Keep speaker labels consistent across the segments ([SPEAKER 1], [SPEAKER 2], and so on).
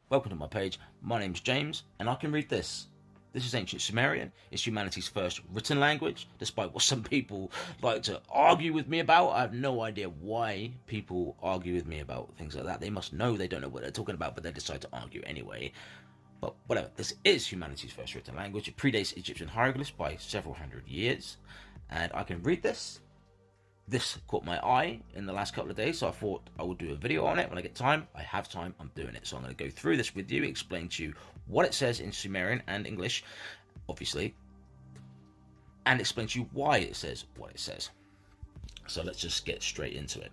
[SPEAKER 1] Welcome to my page. My name's James, and I can read this. This is ancient Sumerian. It's humanity's first written language, despite what some people like to argue with me about. I have no idea why people argue with me about things like that. They must know they don't know what they're talking about, but they decide to argue anyway. But whatever, this is humanity's first written language. It predates Egyptian hieroglyphs by several hundred years, and I can read this. This caught my eye in the last couple of days, so I thought I would do a video on it when I get time. I have time, I'm doing it. So I'm going to go through this with you, explain to you what it says in Sumerian and English, obviously, and explain to you why it says what it says. So let's just get straight into it.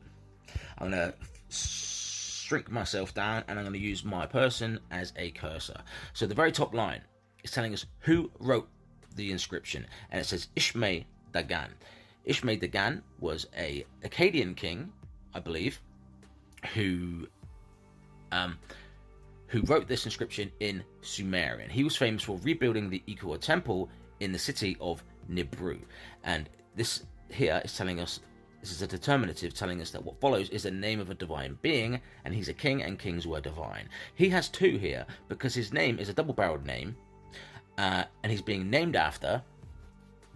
[SPEAKER 1] I'm going to shrink myself down, and I'm going to use my person as a cursor. So the very top line is telling us who wrote the inscription, and it says Ishme Dagan. Ishme Dagan was a Akkadian king, I believe, who wrote this inscription in Sumerian. He was famous for rebuilding the Ikor temple in the city of Nibru. And this here is telling us, this is a determinative telling us that what follows is the name of a divine being, and he's a king, and kings were divine. He has two here because his name is a double-barreled name, and he's being named after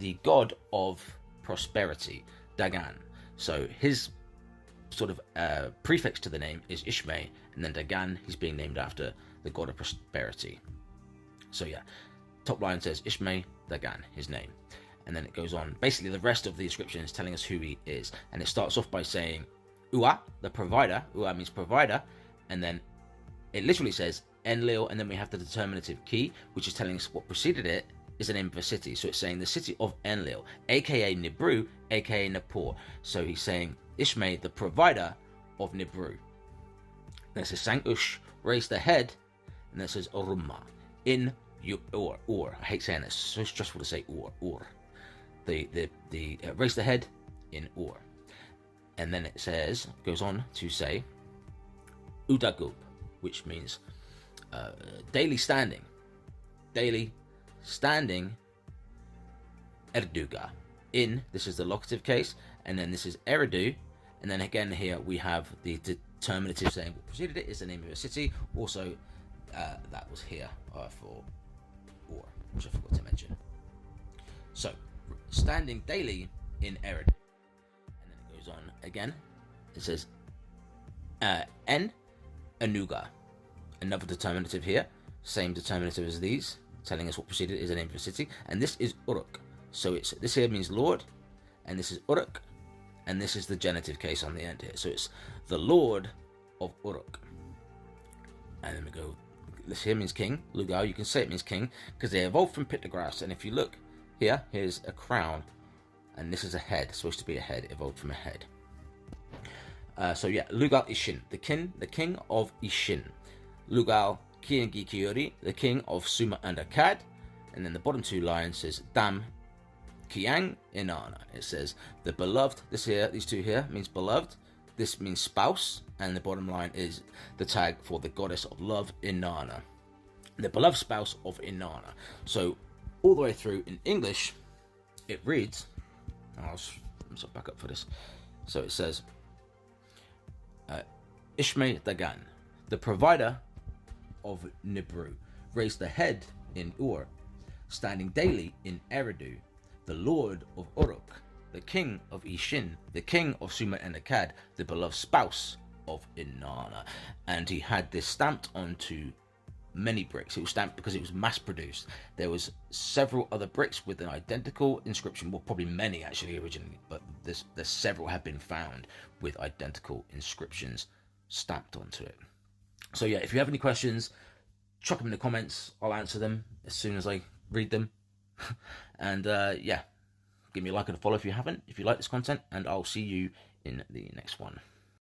[SPEAKER 1] the god of prosperity, Dagan. So his sort of prefix to the name is Ishme, and then Dagan, he's being named after the god of prosperity. So yeah, top line says Ishme Dagan, his name. And then it goes on. Basically, the rest of the inscription is telling us who he is. And it starts off by saying Ua, the provider. Ua means provider. And then it literally says Enlil, and then we have the determinative key, which is telling us what preceded it is the name of a city. So it's saying the city of Enlil, aka Nibru, aka Nippur. So he's saying Ishme, the provider of Nibru. Then it says Sangush, raise the head, and then it says Orumma, in Ur. I hate saying this, it's so stressful to say Ur. The raise the head in Ur. And then it says, goes on to say Udagub, which means daily standing. Daily standing Erduga. In, this is the locative case, and then this is Eridu, and then again here we have the determinative saying what preceded it is the name of a city. Also, that was here for Ur, which I forgot to mention. So, standing daily in Eridu. And then it goes on again. It says En Anuga. Another determinative here, same determinative as these, telling us what preceded is the name of a city, and this is Uruk. So it's this here means Lord, and this is Uruk, and this is the genitive case on the end here. So it's the Lord of Uruk. And then we go, this here means king. Lugal, you can say it means king because they evolved from pictographs. And if you look here, here's a crown, and this is a head. It's supposed to be a head, evolved from a head. So yeah, Lugal Ishin, the king of Ishin. Lugal Kiengi Kiori, the king of Sumer and Akkad. And then the bottom two lines says Dam Kiang Inanna. It says the beloved, this here, these two here means beloved. This means spouse. And the bottom line is the tag for the goddess of love, Inanna. The beloved spouse of Inanna. So all the way through in English, it reads, let's back up for this. So it says Ishme Dagan, the provider of Nibru, raised the head in Ur, standing daily in Eridu, the lord of Uruk, the king of Ishin, the king of Sumer and Akkad, the beloved spouse of Inanna. And he had this stamped onto many bricks. It was stamped because it was mass produced. There was several other bricks with an identical inscription, well, probably many actually originally, but there's several have been found with identical inscriptions stamped onto it. So yeah, if you have any questions, chuck them in the comments. I'll answer them as soon as I read them. And yeah, give me a like and a follow if you haven't, if you like this content, and I'll see you in the next one.